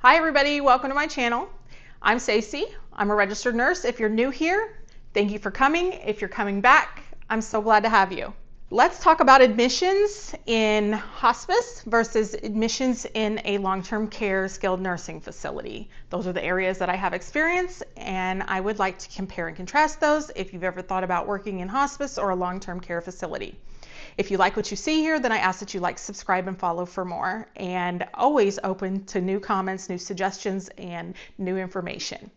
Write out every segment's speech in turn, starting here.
Hi everybody, welcome to my channel. I'm Stacey. I'm a registered nurse. If you're new here, thank you for coming. If you're coming back, I'm so glad to have you. Let's talk about admissions in hospice versus admissions in a long-term care skilled nursing facility. Those are the areas that I have experience, and I would like to compare and contrast those if you've ever thought about working in hospice or a long-term care facility. If you like what you see here, then I ask that you like, subscribe, and follow for more, and always open to new comments, new suggestions, and new information.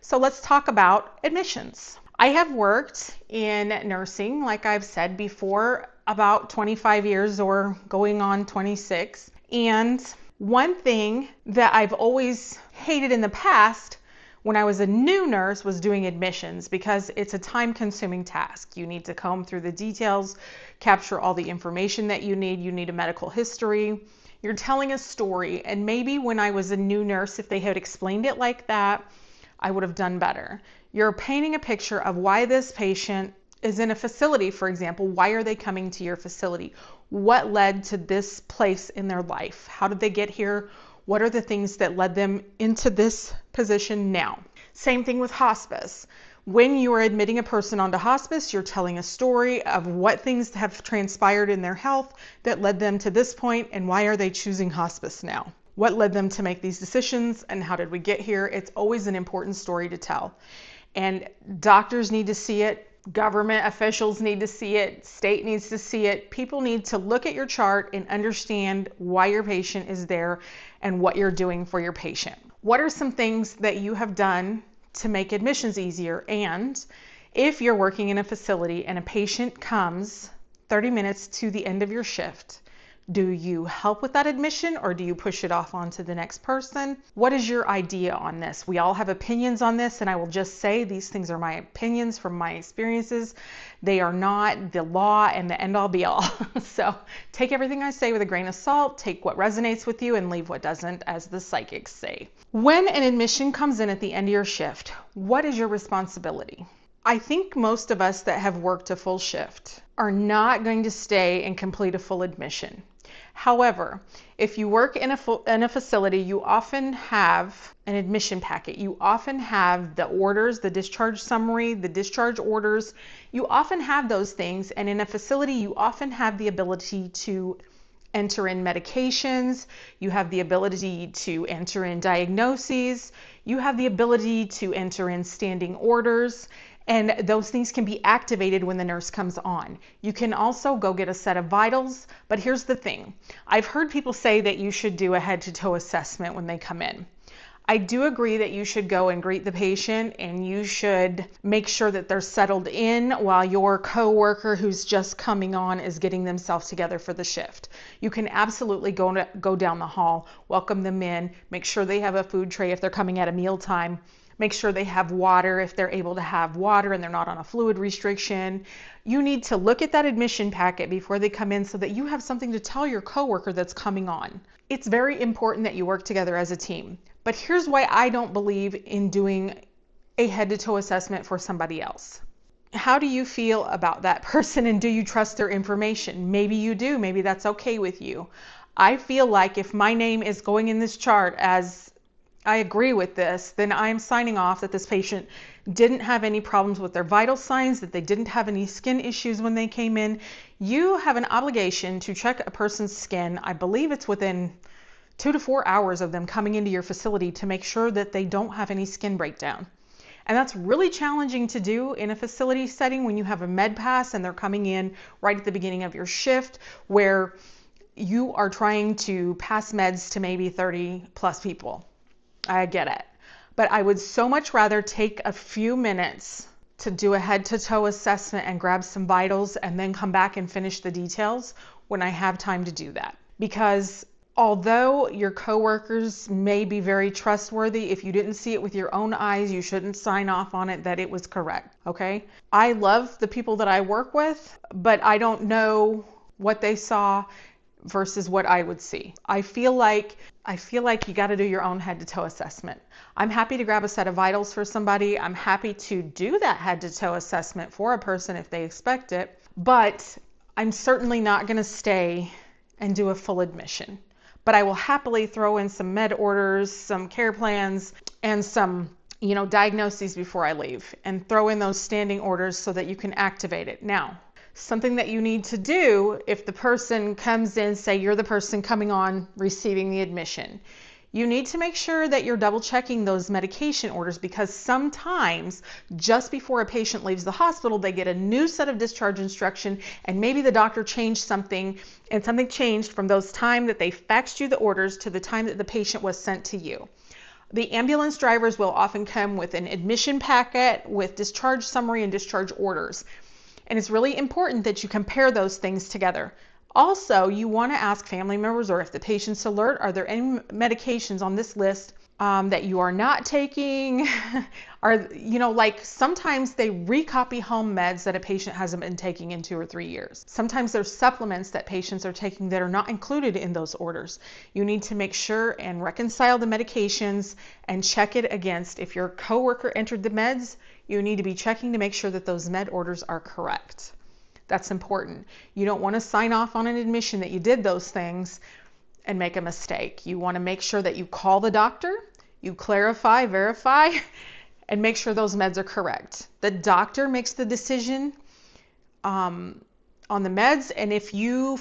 So let's talk about admissions. I have worked in nursing, like I've said before, about 25 years or going on 26. And one thing that I've always hated in the past when I was a new nurse was doing admissions, because it's a time-consuming task. You need to comb through the details, capture all the information that you need a medical history. You're telling a story, and maybe when I was a new nurse, if they had explained it like that, I would have done better. You're painting a picture of why this patient is in a facility, for example. Why are they coming to your facility? What led to this place in their life? How did they get here? What are the things that led them into this position now? Same thing with hospice. When you are admitting a person onto hospice, you're telling a story of what things have transpired in their health that led them to this point, and why are they choosing hospice now? What led them to make these decisions, and how did we get here? It's always an important story to tell. And doctors need to see it. Government officials need to see it. State needs to see it. People need to look at your chart and understand why your patient is there and what you're doing for your patient. What are some things that you have done to make admissions easier? And if you're working in a facility and a patient comes 30 minutes to the end of your shift, do you help with that admission, or do you push it off onto the next person? What is your idea on this? We all have opinions on this, and I will just say these things are my opinions from my experiences. They are not the law and the end all be all. So take everything I say with a grain of salt, take what resonates with you and leave what doesn't, as the psychics say. When an admission comes in at the end of your shift, what is your responsibility? I think most of us that have worked a full shift are not going to stay and complete a full admission. However, if you work in a facility, you often have an admission packet. You often have the orders, the discharge summary, the discharge orders. You often have those things. And in a facility, you often have the ability to enter in medications. You have the ability to enter in diagnoses. You have the ability to enter in standing orders. And those things can be activated when the nurse comes on. You can also go get a set of vitals, but here's the thing. I've heard people say that you should do a head-to-toe assessment when they come in. I do agree that you should go and greet the patient, and you should make sure that they're settled in while your coworker who's just coming on is getting themselves together for the shift. You can absolutely go down the hall, welcome them in, make sure they have a food tray if they're coming at a mealtime. Make sure they have water if they're able to have water and they're not on a fluid restriction. You need to look at that admission packet before they come in so that you have something to tell your coworker that's coming on. It's very important that you work together as a team. But here's why I don't believe in doing a head-to-toe assessment for somebody else. How do you feel about that person, and do you trust their information? Maybe you do. Maybe that's okay with you. I feel like if my name is going in this chart as I agree with this, then I'm signing off that this patient didn't have any problems with their vital signs, that they didn't have any skin issues when they came in. You have an obligation to check a person's skin. I believe it's within 2 to 4 hours of them coming into your facility to make sure that they don't have any skin breakdown. And that's really challenging to do in a facility setting when you have a med pass and they're coming in right at the beginning of your shift, where you are trying to pass meds to maybe 30 plus people. I get it. But I would so much rather take a few minutes to do a head-to-toe assessment and grab some vitals and then come back and finish the details when I have time to do that. Because although your coworkers may be very trustworthy, if you didn't see it with your own eyes, you shouldn't sign off on it that it was correct, okay? I love the people that I work with, but I don't know what they saw versus what I would see. I feel like you got to do your own head-to-toe assessment. I'm happy to grab a set of vitals for somebody. I'm happy to do that head-to-toe assessment for a person if they expect it, but I'm certainly not going to stay and do a full admission. but I will happily throw in some med orders, some care plans, and some diagnoses before I leave, and throw in those standing orders so that you can activate it. Now, something that you need to do if the person comes in, say you're the person coming on receiving the admission, you need to make sure that you're double checking those medication orders, because sometimes just before a patient leaves the hospital, they get a new set of discharge instruction, and maybe the doctor changed something, and something changed from those time that they faxed you the orders to the time that the patient was sent to you. The ambulance drivers will often come with an admission packet with discharge summary and discharge orders. And it's really important that you compare those things together. Also, you want to ask family members, or if the patient's alert, are there any medications on this list that you are not taking? Like sometimes they recopy home meds that a patient hasn't been taking in 2 or 3 years. Sometimes there's supplements that patients are taking that are not included in those orders. You need to make sure and reconcile the medications and check it against, if your coworker entered the meds, you need to be checking to make sure that those med orders are correct. That's important. You don't want to sign off on an admission that you did those things and make a mistake. You want to make sure that you call the doctor, you clarify, verify, and make sure those meds are correct. The doctor makes the decision on the meds, and if you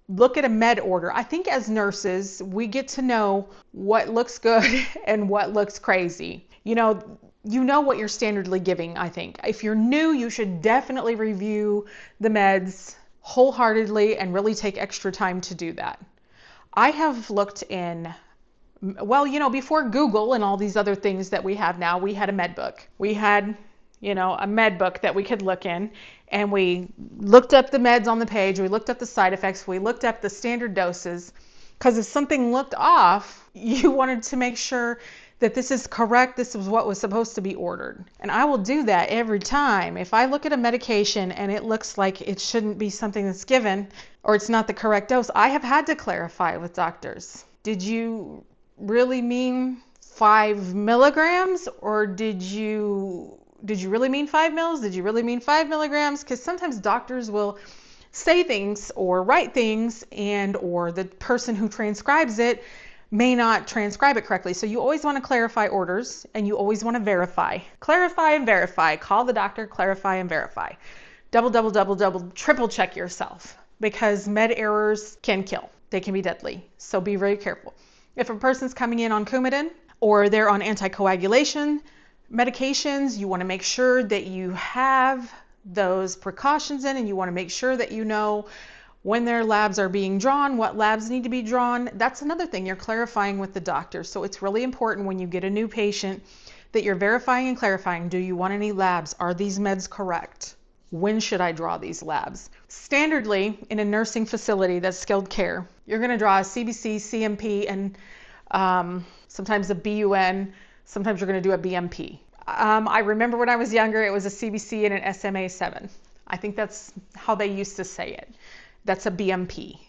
look at a med order, I think as nurses, we get to know what looks good and what looks crazy. You know what you're standardly giving, I think. If you're new, you should definitely review the meds wholeheartedly and really take extra time to do that. I have looked in, before Google and all these other things that we have now, we had a med book. We had, a med book that we could look in, and we looked up the meds on the page, we looked up the side effects, we looked up the standard doses, because if something looked off, you wanted to make sure that this is correct, this is what was supposed to be ordered. And I will do that every time. If I look at a medication and it looks like it shouldn't be something that's given, or it's not the correct dose, I have had to clarify with doctors. Did you really mean 5 milligrams, or did you really mean 5 mils? Did you really mean 5 milligrams? Because sometimes doctors will say things or write things, or the person who transcribes it may not transcribe it correctly. So you always want to clarify orders, and you always want to verify. Clarify and verify. Call the doctor, clarify and verify. Double, triple check yourself, because med errors can kill. They can be deadly. So be very careful. If a person's coming in on Coumadin, or they're on anticoagulation medications, you want to make sure that you have those precautions in, and you want to make sure that you know when their labs are being drawn, what labs need to be drawn. That's another thing you're clarifying with the doctor. So it's really important when you get a new patient that you're verifying and clarifying. Do you want any labs? Are these meds correct? When should I draw these labs? Standardly, in a nursing facility that's skilled care, you're going to draw a CBC, CMP, and sometimes a BUN. Sometimes you're going to do a BMP. I remember when I was younger, it was a CBC and an SMA7. I think that's how they used to say it. That's a BMP.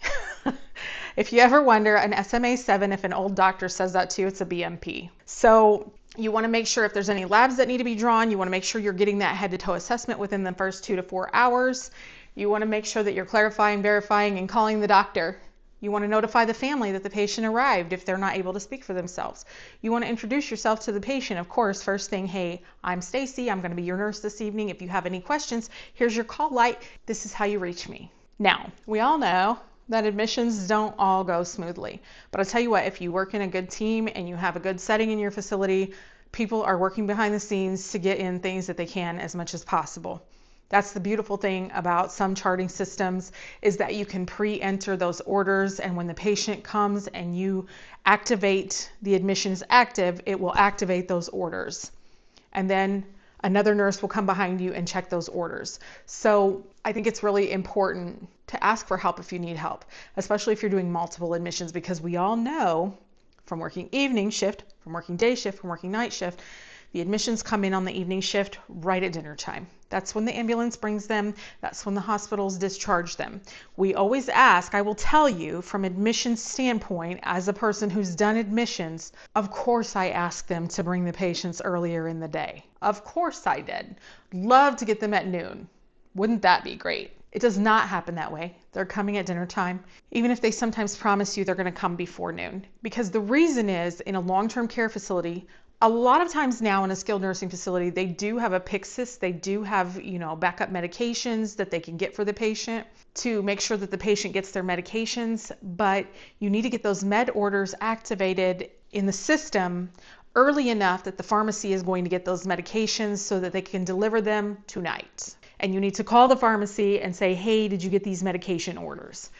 If you ever wonder, an SMA7, if an old doctor says that to you, it's a BMP. So you want to make sure if there's any labs that need to be drawn, you want to make sure you're getting that head-to-toe assessment within the first 2 to 4 hours. You want to make sure that you're clarifying, verifying, and calling the doctor. You want to notify the family that the patient arrived if they're not able to speak for themselves. You want to introduce yourself to the patient. Of course, first thing, hey, I'm Stacy. I'm going to be your nurse this evening. If you have any questions, here's your call light. This is how you reach me. Now, we all know that admissions don't all go smoothly. But I'll tell you what, if you work in a good team and you have a good setting in your facility, people are working behind the scenes to get in things that they can as much as possible. That's the beautiful thing about some charting systems, is that you can pre-enter those orders, and when the patient comes and you activate the admissions active, it will activate those orders. And then another nurse will come behind you and check those orders. So I think it's really important to ask for help if you need help, especially if you're doing multiple admissions, because we all know from working evening shift, from working day shift, from working night shift, the admissions come in on the evening shift right at dinner time. That's when the ambulance brings them. That's when the hospitals discharge them. We always ask, I will tell you from admissions standpoint, as a person who's done admissions, of course I ask them to bring the patients earlier in the day. Of course I did. Love to get them at noon. Wouldn't that be great? It does not happen that way. They're coming at dinner time, even if they sometimes promise you they're going to come before noon. Because the reason is, in a long-term care facility, a lot of times now in a skilled nursing facility, they do have a Pyxis. They do have, backup medications that they can get for the patient to make sure that the patient gets their medications. But you need to get those med orders activated in the system early enough that the pharmacy is going to get those medications so that they can deliver them tonight. And you need to call the pharmacy and say, hey, did you get these medication orders?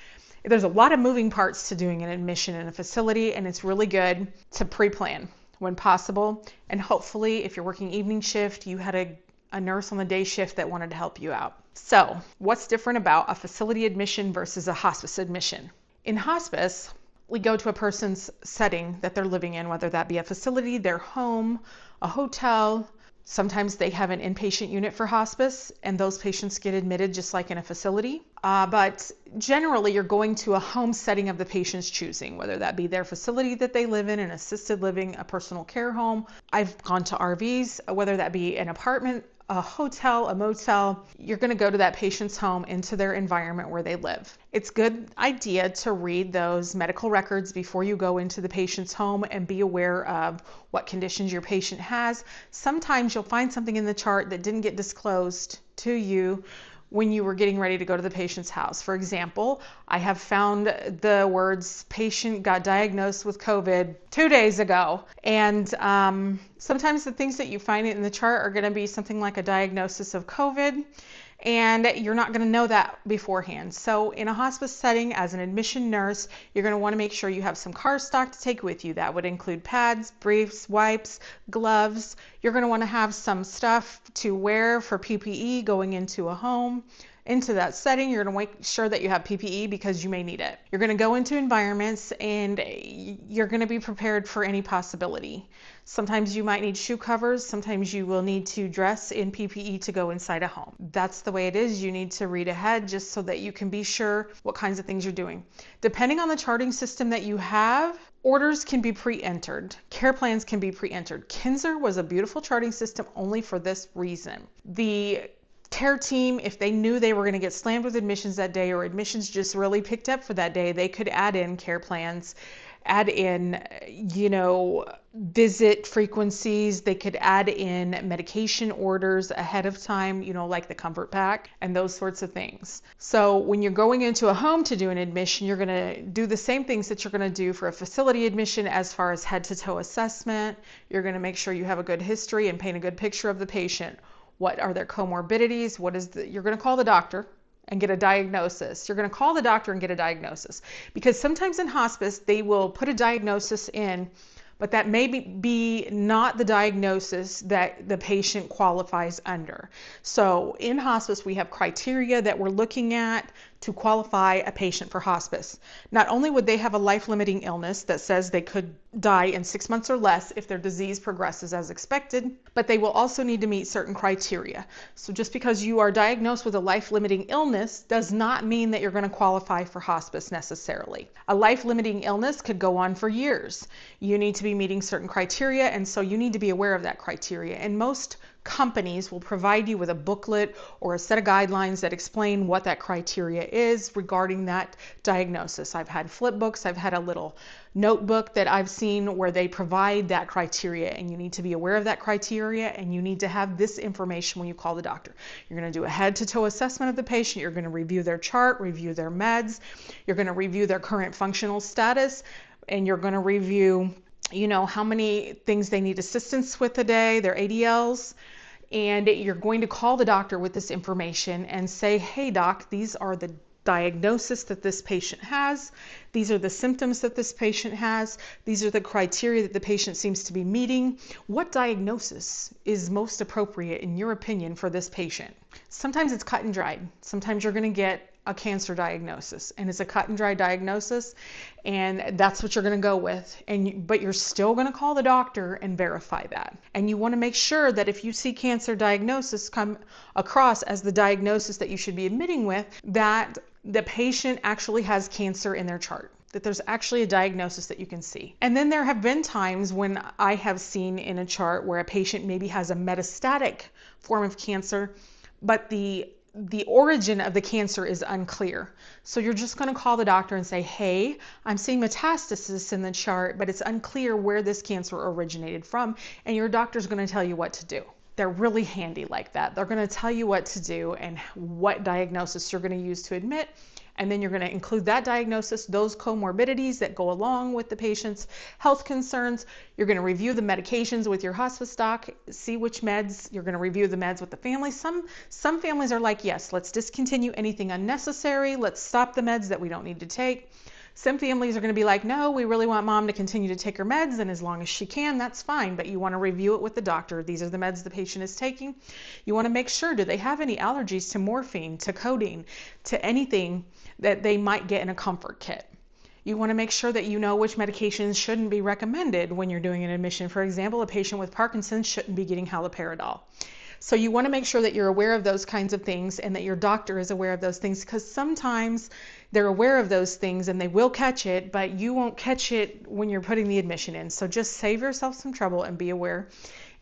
There's a lot of moving parts to doing an admission in a facility, and it's really good to pre-plan when possible. And hopefully, if you're working evening shift, you had a nurse on the day shift that wanted to help you out. So what's different about a facility admission versus a hospice admission? In hospice, we go to a person's setting that they're living in, whether that be a facility, their home, a hotel. Sometimes they have an inpatient unit for hospice, and those patients get admitted just like in a facility. But generally, you're going to a home setting of the patient's choosing, whether that be their facility that they live in, an assisted living, a personal care home. I've gone to RVs, whether that be an apartment, a hotel, a motel. You're going to go to that patient's home, into their environment where they live. It's a good idea to read those medical records before you go into the patient's home and be aware of what conditions your patient has. Sometimes you'll find something in the chart that didn't get disclosed to you when you were getting ready to go to the patient's house. For example, I have found the words patient got diagnosed with COVID 2 days ago. And sometimes the things that you find in the chart are going to be something like a diagnosis of COVID, and you're not going to know that beforehand. So in a hospice setting, as an admission nurse, you're going to want to make sure you have some car stock to take with you. That would include pads, briefs, wipes, gloves. You're going to want to have some stuff to wear for PPE going into a home. Into that setting, you're going to make sure that you have PPE because you may need it. You're going to go into environments and you're going to be prepared for any possibility. Sometimes you might need shoe covers. Sometimes you will need to dress in PPE to go inside a home. That's the way it is. You need to read ahead just so that you can be sure what kinds of things you're doing. Depending on the charting system that you have, orders can be pre-entered. Care plans can be pre-entered. Kinzer was a beautiful charting system only for this reason. The care team, if they knew they were going to get slammed with admissions that day, or admissions just really picked up for that day, they could add in care plans, add in, visit frequencies. They could add in medication orders ahead of time, like the comfort pack and those sorts of things. So when you're going into a home to do an admission, you're going to do the same things that you're going to do for a facility admission as far as head to toe assessment. You're going to make sure you have a good history and paint a good picture of the patient. What are their comorbidities? You're going to call the doctor and get a diagnosis. You're going to call the doctor and get a diagnosis, because sometimes in hospice, they will put a diagnosis in, but that may be not the diagnosis that the patient qualifies under. So in hospice, we have criteria that we're looking at to qualify a patient for hospice. Not only would they have a life-limiting illness that says they could die in 6 months or less if their disease progresses as expected, but they will also need to meet certain criteria. So just because you are diagnosed with a life-limiting illness does not mean that you're going to qualify for hospice necessarily. A life-limiting illness could go on for years. You need to be meeting certain criteria, and so you need to be aware of that criteria. And most companies will provide you with a booklet or a set of guidelines that explain what that criteria is regarding that diagnosis. I've had flip books, I've had a little notebook that I've seen where they provide that criteria, and you need to be aware of that criteria, and you need to have this information when you call the doctor. You're going to do a head to toe assessment of the patient. You're going to review their chart, review their meds. You're going to review their current functional status, and you're going to review how many things they need assistance with a day, their ADLs, and you're going to call the doctor with this information and say, hey doc, these are the diagnosis that this patient has. These are the symptoms that this patient has. These are the criteria that the patient seems to be meeting. What diagnosis is most appropriate in your opinion for this patient? Sometimes it's cut and dried. Sometimes you're going to get a cancer diagnosis, and it's a cut and dry diagnosis, and that's what you're going to go with. But you're still going to call the doctor and verify that. And you want to make sure that if you see cancer diagnosis come across as the diagnosis that you should be admitting with, that the patient actually has cancer in their chart, that there's actually a diagnosis that you can see. And then there have been times when I have seen in a chart where a patient maybe has a metastatic form of cancer, but the the origin of the cancer is unclear. So you're just going to call the doctor and say, hey, I'm seeing metastasis in the chart, but it's unclear where this cancer originated from. And your doctor's going to tell you what to do. They're really handy like that. They're going to tell you what to do and what diagnosis you're going to use to admit. And then you're going to include that diagnosis, those comorbidities that go along with the patient's health concerns. You're going to review the medications with your hospice doc, see which meds. You're going to review the meds with the family. Some families are like, yes, let's discontinue anything unnecessary. Let's stop the meds that we don't need to take. Some families are going to be like, no, we really want mom to continue to take her meds, and as long as she can, that's fine, but you want to review it with the doctor. These are the meds the patient is taking. You want to make sure, do they have any allergies to morphine, to codeine, to anything that they might get in a comfort kit? You want to make sure that you know which medications shouldn't be recommended when you're doing an admission. For example, a patient with Parkinson's shouldn't be getting haloperidol. So you want to make sure that you're aware of those kinds of things and that your doctor is aware of those things, because sometimes they're aware of those things and they will catch it, but you won't catch it when you're putting the admission in. So just save yourself some trouble and be aware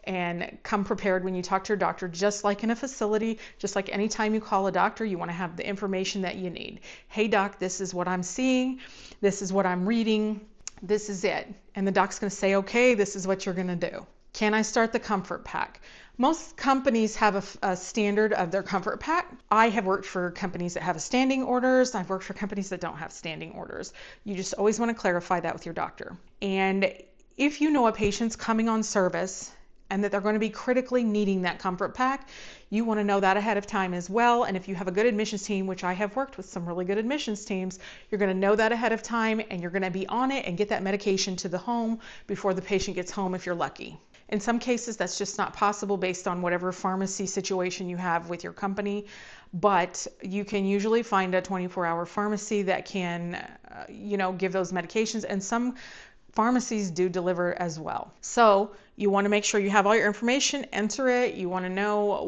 and come prepared when you talk to your doctor. Just like in a facility, just like anytime you call a doctor, you want to have the information that you need. Hey doc, this is what I'm seeing. This is what I'm reading. This is it. And the doc's going to say, okay, this is what you're going to do. Can I start the comfort pack? Most companies have a standard of their comfort pack. I have worked for companies that have standing orders. I've worked for companies that don't have standing orders. You just always want to clarify that with your doctor. And if you know a patient's coming on service and that they're going to be critically needing that comfort pack, you want to know that ahead of time as well. And if you have a good admissions team, which I have worked with some really good admissions teams, you're going to know that ahead of time and you're going to be on it and get that medication to the home before the patient gets home if you're lucky. In some cases, that's just not possible based on whatever pharmacy situation you have with your company, but you can usually find a 24-hour pharmacy that can, give those medications, and some pharmacies do deliver as well. So you want to make sure you have all your information, enter it. You want to know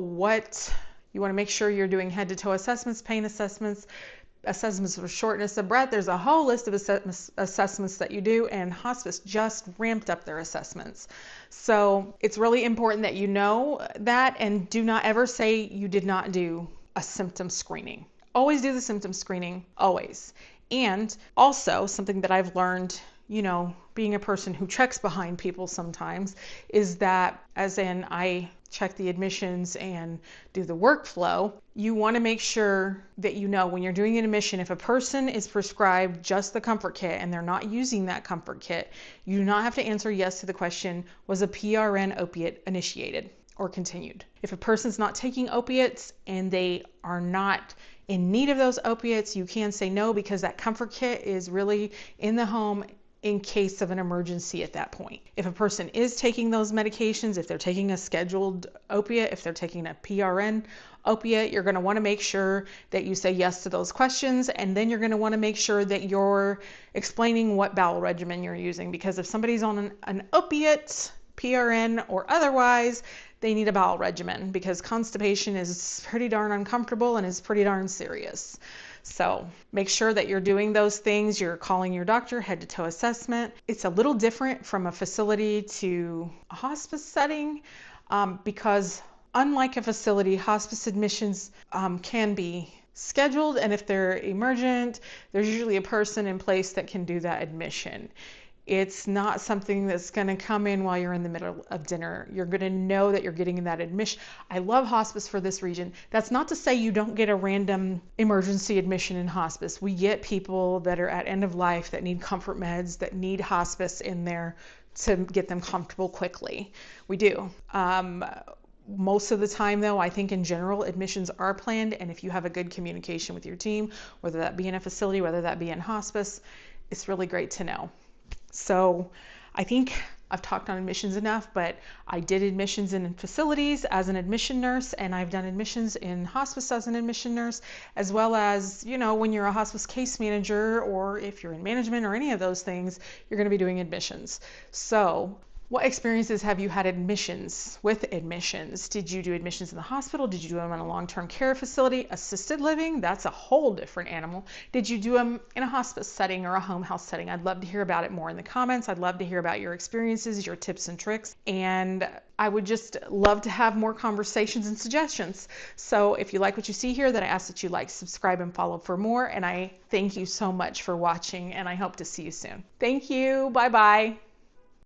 you want to make sure you're doing head-to-toe assessments, pain assessments, assessments for shortness of breath. There's a whole list of assessments that you do, and hospice just ramped up their assessments. So it's really important that you know that, and do not ever say you did not do a symptom screening. Always do the symptom screening, always. And also something that I've learned, being a person who checks behind people sometimes, is that, as in I check the admissions and do the workflow, you want to make sure that when you're doing an admission, if a person is prescribed just the comfort kit and they're not using that comfort kit, you do not have to answer yes to the question, was a PRN opiate initiated or continued? If a person's not taking opiates and they are not in need of those opiates, you can say no, because that comfort kit is really in the home in case of an emergency at that point. If a person is taking those medications, if they're taking a scheduled opiate, if they're taking a PRN opiate, you're going to want to make sure that you say yes to those questions, and then you're going to want to make sure that you're explaining what bowel regimen you're using, because if somebody's on an opiate, PRN or otherwise, they need a bowel regimen, because constipation is pretty darn uncomfortable and is pretty darn serious. So make sure that you're doing those things. You're calling your doctor, head-to-toe assessment. It's a little different from a facility to a hospice setting, because unlike a facility, hospice admissions can be scheduled, and if they're emergent, there's usually a person in place that can do that admission. It's not something that's going to come in while you're in the middle of dinner. You're going to know that you're getting that admission. I love hospice for this region. That's not to say you don't get a random emergency admission in hospice. We get people that are at end of life that need comfort meds, that need hospice in there to get them comfortable quickly. We do. Most of the time, though, I think in general, admissions are planned, and if you have a good communication with your team, whether that be in a facility, whether that be in hospice, it's really great to know. So I think I've talked on admissions enough, but I did admissions in facilities as an admission nurse, and I've done admissions in hospice as an admission nurse, as well as, when you're a hospice case manager, or if you're in management or any of those things, you're going to be doing admissions. So What experiences have you had with admissions? Did you do admissions in the hospital? Did you do them in a long-term care facility? Assisted living? That's a whole different animal. Did you do them in a hospice setting or a home health setting? I'd love to hear about it more in the comments. I'd love to hear about your experiences, your tips and tricks, and I would just love to have more conversations and suggestions. So if you like what you see here, then I ask that you like, subscribe, and follow for more. And I thank you so much for watching, and I hope to see you soon. Thank you. Bye-bye.